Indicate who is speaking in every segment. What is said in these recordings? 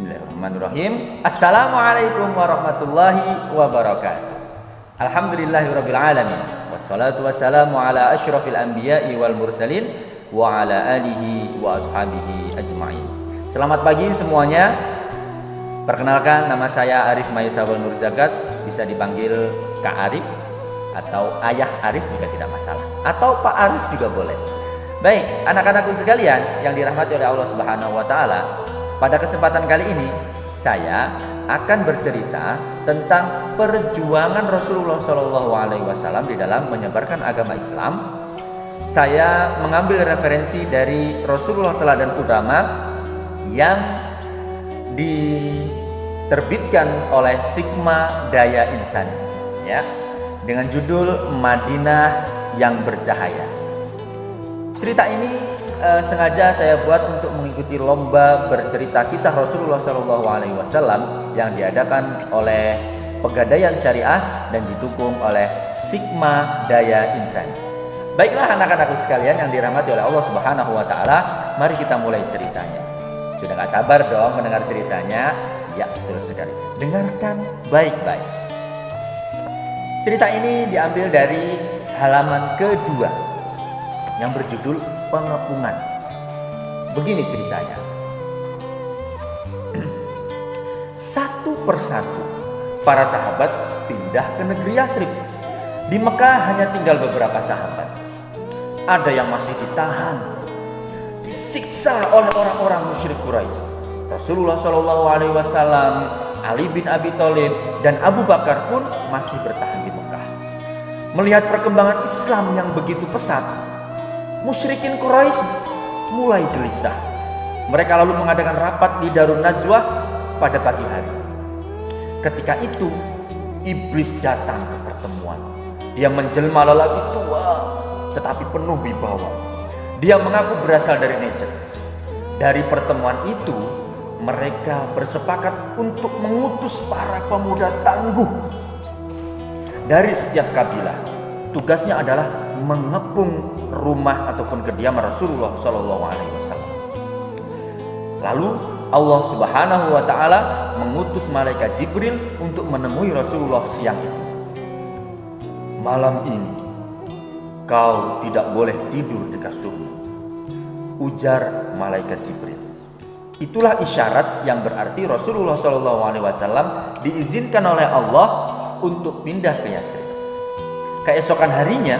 Speaker 1: Bismillahirrahmanirrahim. Assalamualaikum warahmatullahi wabarakatuh. Alhamdulillahirabbil alamin. Wassalatu wassalamu ala asyrafil anbiya'i wal mursalin wa ala alihi wa ashabihi ajma'in. Selamat pagi semuanya. Perkenalkan, nama saya Arif Mayusawal Nurjagat, bisa dipanggil Kak Arif atau Ayah Arif juga tidak masalah, atau Pak Arif juga boleh. Baik, anak-anakku sekalian yang dirahmati oleh Allah Subhanahu wa taala, pada kesempatan kali ini saya akan bercerita tentang perjuangan Rasulullah SAW di dalam menyebarkan agama Islam. Saya mengambil referensi dari Rasulullah Teladan Utama yang diterbitkan oleh Sigma Daya Insani, ya, dengan judul Madinah yang Bercahaya. Cerita ini sengaja saya buat untuk mengikuti lomba bercerita kisah Rasulullah SAW yang diadakan oleh Pegadaian Syariah dan didukung oleh Sigma Daya Insani. Baiklah anak-anakku sekalian yang dirahmati oleh Allah Subhanahu wa taala, mari kita mulai ceritanya. Sudah gak sabar dong mendengar ceritanya? Ya, betul sekali. Dengarkan baik-baik. Cerita ini diambil dari halaman kedua yang berjudul Pengepungan. Begini ceritanya. Satu persatu para sahabat pindah ke negeri Yasrib. Di Mekah hanya tinggal beberapa sahabat. Ada yang masih ditahan, disiksa oleh orang-orang musyrik Quraisy. Rasulullah SAW, Ali bin Abi Thalib, dan Abu Bakar pun masih bertahan di Mekah. Melihat perkembangan Islam yang begitu pesat, musyrikin Quraisy mulai gelisah. Mereka lalu mengadakan rapat di Darun Najwa pada pagi hari. Ketika itu, iblis datang ke pertemuan. Dia menjelma lelaki tua tetapi penuh wibawa. Dia mengaku berasal dari Najd. Dari pertemuan itu, mereka bersepakat untuk mengutus para pemuda tangguh dari setiap kabilah. Tugasnya adalah mengepung rumah ataupun kediaman Rasulullah SAW. Lalu Allah Subhanahu wa taala mengutus malaikat Jibril untuk menemui Rasulullah siang itu. Malam ini kau tidak boleh tidur di kasurmu, ujar malaikat Jibril. Itulah isyarat yang berarti Rasulullah SAW diizinkan oleh Allah untuk pindah ke Yasrib. Keesokan harinya,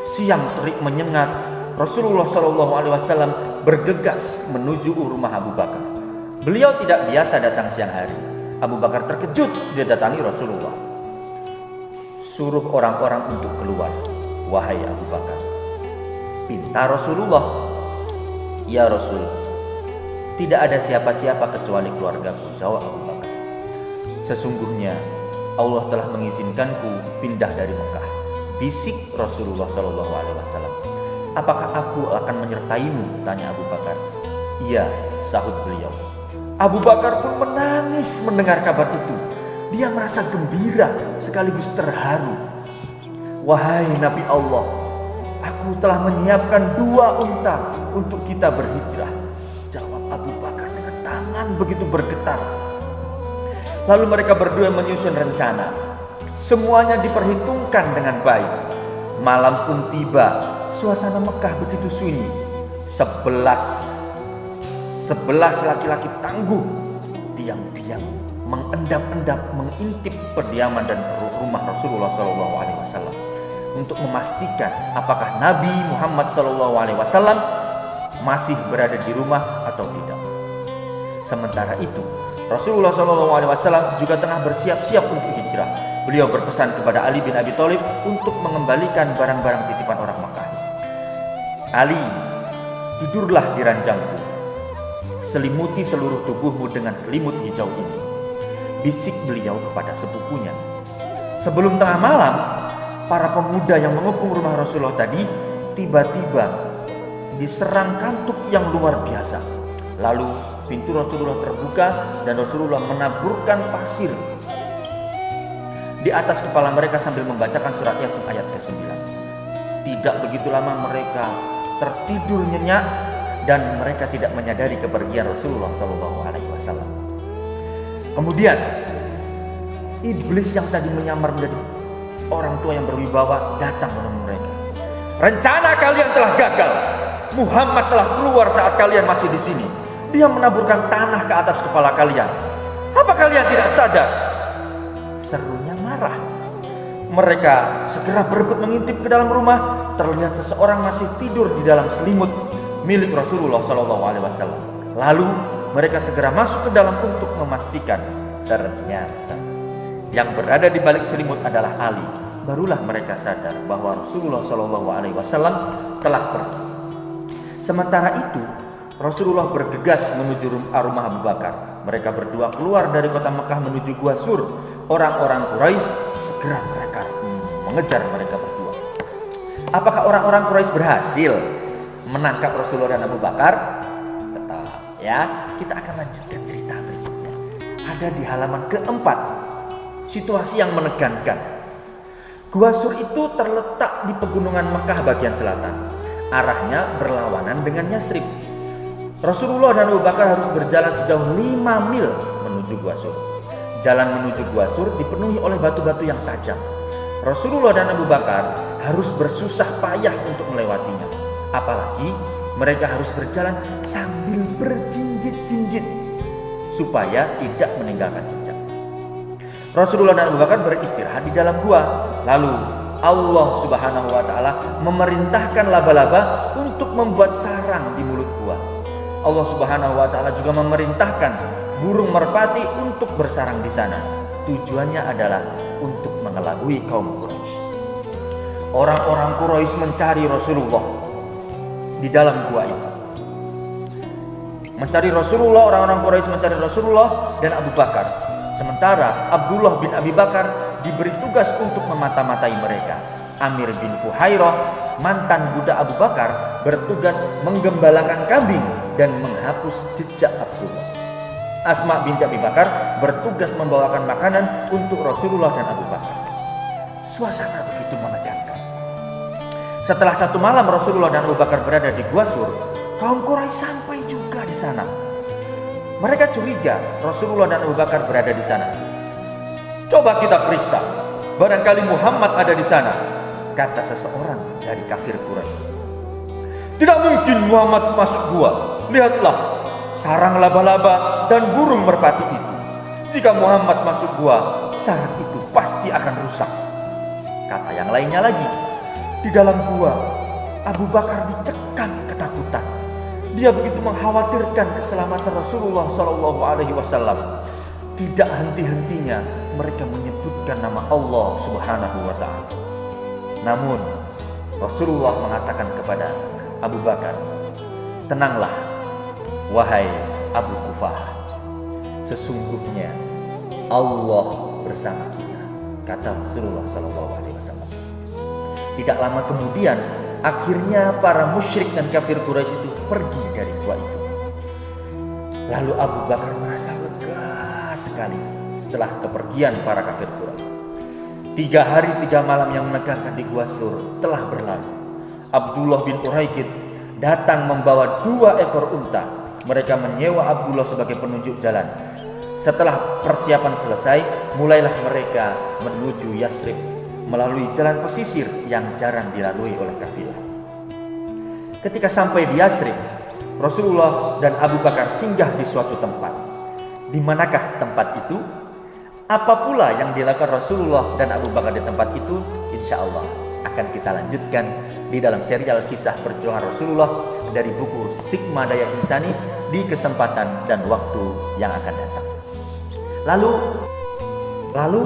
Speaker 1: siang terik menyengat, Rasulullah SAW bergegas menuju rumah Abu Bakar. Beliau tidak biasa datang siang hari. Abu Bakar terkejut didatangi Rasulullah. Suruh orang-orang untuk keluar, wahai Abu Bakar. Pinta Rasulullah. Ya Rasul, tidak ada siapa-siapa kecuali keluargaku, jawab Abu Bakar. Sesungguhnya Allah telah mengizinkanku pindah dari Mekah. Bisik Rasulullah SAW. Apakah aku akan menyertaimu? Tanya Abu Bakar. Iya, sahut beliau. Abu Bakar pun menangis mendengar kabar itu. Dia merasa gembira sekaligus terharu. Wahai Nabi Allah, aku telah menyiapkan 2 unta untuk kita berhijrah, jawab Abu Bakar dengan tangan begitu bergetar. Lalu mereka berdua menyusun rencana. Semuanya diperhitungkan dengan baik. Malam pun tiba. Suasana Mekah begitu sunyi. 11 laki-laki tangguh diam-diam mengendap-endap mengintip kediaman dan rumah Rasulullah SAW untuk memastikan apakah Nabi Muhammad SAW masih berada di rumah atau tidak. Sementara itu, Rasulullah SAW juga tengah bersiap-siap untuk hijrah. Beliau berpesan kepada Ali bin Abi Thalib untuk mengembalikan barang-barang titipan orang Makkah. Ali, tidurlah di ranjangku. Selimuti seluruh tubuhmu dengan selimut hijau ini, bisik beliau kepada sepupunya. Sebelum tengah malam, para pemuda yang mengepung rumah Rasulullah tadi tiba-tiba diserang kantuk yang luar biasa. Lalu pintu Rasulullah terbuka dan Rasulullah menaburkan pasir di atas kepala mereka sambil membacakan surat Yasin ayat ke-9. Tidak begitu lama mereka tertidur nyenyak dan mereka tidak menyadari kepergian Rasulullah SAW. Kemudian iblis yang tadi menyamar menjadi orang tua yang berwibawa datang menemui mereka. Rencana kalian telah gagal. Muhammad telah keluar saat kalian masih di sini. Dia menaburkan tanah ke atas kepala kalian. Apa kalian tidak sadar? Serunya marah. Mereka segera berebut mengintip ke dalam rumah. Terlihat seseorang masih tidur di dalam selimut milik Rasulullah SAW. Lalu mereka segera masuk ke dalam untuk memastikan. Ternyata yang berada di balik selimut adalah Ali. Barulah mereka sadar bahwa Rasulullah SAW telah pergi. Sementara itu Rasulullah bergegas menuju rumah Abu Bakar. Mereka berdua keluar dari kota Mekah menuju Gua Sur. Orang-orang Quraisy segera mereka mengejar mereka berdua. Apakah orang-orang Quraisy berhasil menangkap Rasulullah dan Abu Bakar? Tetap ya, kita akan lanjutkan cerita berikutnya. Ada di halaman keempat. Situasi yang menegangkan. Gua Sur itu terletak di pegunungan Mekah bagian selatan. Arahnya berlawanan dengan Yasrib. Rasulullah dan Abu Bakar harus berjalan sejauh 5 mil menuju Gua Sur. Jalan menuju Gua Sur dipenuhi oleh batu-batu yang tajam. Rasulullah dan Abu Bakar harus bersusah payah untuk melewatinya. Apalagi mereka harus berjalan sambil berjinjit-jinjit supaya tidak meninggalkan jejak. Rasulullah dan Abu Bakar beristirahat di dalam gua. Lalu Allah Subhanahu wa taala memerintahkan laba-laba untuk membuat sarang di mulut gua. Allah Subhanahu wa taala juga memerintahkan burung merpati untuk bersarang di sana. Tujuannya adalah untuk mengelabui kaum Quraisy. Orang-orang Quraisy mencari Rasulullah di dalam gua itu. Mencari Rasulullah, orang-orang Quraisy mencari Rasulullah dan Abu Bakar. Sementara Abdullah bin Abi Bakar diberi tugas untuk memata-matai mereka. Amir bin Fuhairah, mantan budak Abu Bakar, bertugas menggembalakan kambing dan menghapus jejak Abdullah. Asma binti Abi Bakar bertugas membawakan makanan untuk Rasulullah dan Abu Bakar. Suasana begitu menegangkan. Setelah 1 malam Rasulullah dan Abu Bakar berada di Gua Sur, kaum Quraisy sampai juga di sana. Mereka curiga Rasulullah dan Abu Bakar berada di sana. Coba kita periksa, barangkali Muhammad ada di sana, kata seseorang dari kafir Quraisy. Tidak mungkin Muhammad masuk gua. Lihatlah, sarang laba-laba dan burung merpati itu. Jika Muhammad masuk gua, sarang itu pasti akan rusak. Kata yang lainnya lagi, di dalam gua Abu Bakar dicekam ketakutan. Dia begitu mengkhawatirkan keselamatan Rasulullah SAW. Tidak henti-hentinya mereka menyebutkan nama Allah Subhanahu wa taala. Namun Rasulullah mengatakan kepada Abu Bakar, "Tenanglah wahai Abu Kufah. Sesungguhnya Allah bersama kita," kata Rasulullah SAW. Tidak lama kemudian, akhirnya para musyrik dan kafir Quraisy itu pergi dari gua itu. Lalu Abu Bakar merasa lega sekali setelah kepergian para kafir Quraisy. 3 hari 3 malam yang menegangkan di Gua Sur telah berlalu. Abdullah bin Uraikid datang membawa 2 ekor unta. Mereka menyewa Abdullah sebagai penunjuk jalan. Setelah persiapan selesai, mulailah mereka menuju Yasrib melalui jalan pesisir yang jarang dilalui oleh kafilah. Ketika sampai di Yasrib, Rasulullah dan Abu Bakar singgah di suatu tempat. Di manakah tempat itu? Apa pula yang dilakukan Rasulullah dan Abu Bakar di tempat itu? Insya Allah akan kita lanjutkan di dalam serial kisah perjuangan Rasulullah dari buku Sigma Daya Insani di kesempatan dan waktu yang akan datang. Lalu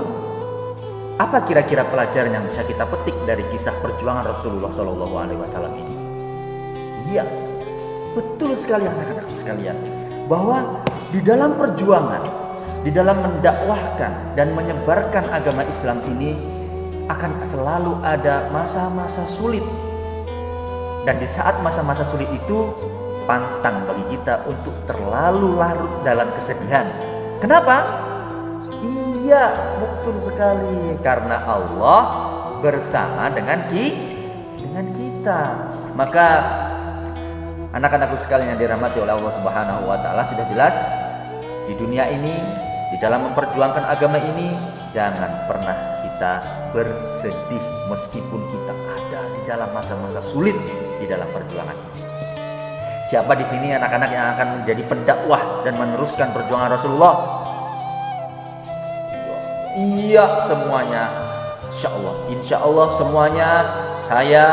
Speaker 1: apa kira-kira pelajaran yang bisa kita petik dari kisah perjuangan Rasulullah SAW ini? Iya, betul sekali anak-anak sekalian, bahwa di dalam perjuangan, di dalam mendakwahkan dan menyebarkan agama Islam ini akan selalu ada masa-masa sulit. Dan di saat masa-masa sulit itu pantang bagi kita untuk terlalu larut dalam kesedihan. Kenapa? Iya, betul sekali, karena Allah bersama dengan kita. Maka anak-anakku sekalian yang dirahmati oleh Allah Subhanahu wa taala, sudah jelas di dunia ini Di dalam memperjuangkan agama ini, jangan pernah kita bersedih meskipun kita ada di dalam masa-masa sulit di dalam perjuangan. Siapa di sini anak-anak yang akan menjadi pendakwah dan meneruskan perjuangan Rasulullah? Iya, semuanya. Insya Allah semuanya, saya,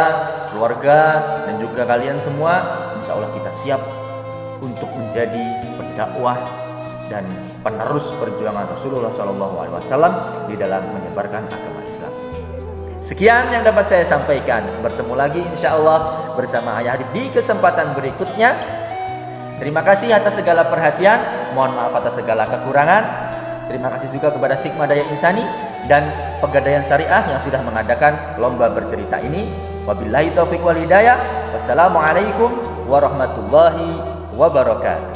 Speaker 1: keluarga, dan juga kalian semua, insya Allah kita siap untuk menjadi pendakwah dan penerus perjuangan Rasulullah SAW di dalam menyebarkan agama Islam. Sekian yang dapat saya sampaikan. Bertemu lagi insya Allah bersama Ayah Hadif di kesempatan berikutnya. Terima kasih atas segala perhatian. Mohon maaf atas segala kekurangan. Terima kasih juga kepada Sigma Daya Insani dan Pegadaian Syariah yang sudah mengadakan lomba bercerita ini. Wabillahi taufiq wal hidayah. Wassalamualaikum warahmatullahi wabarakatuh.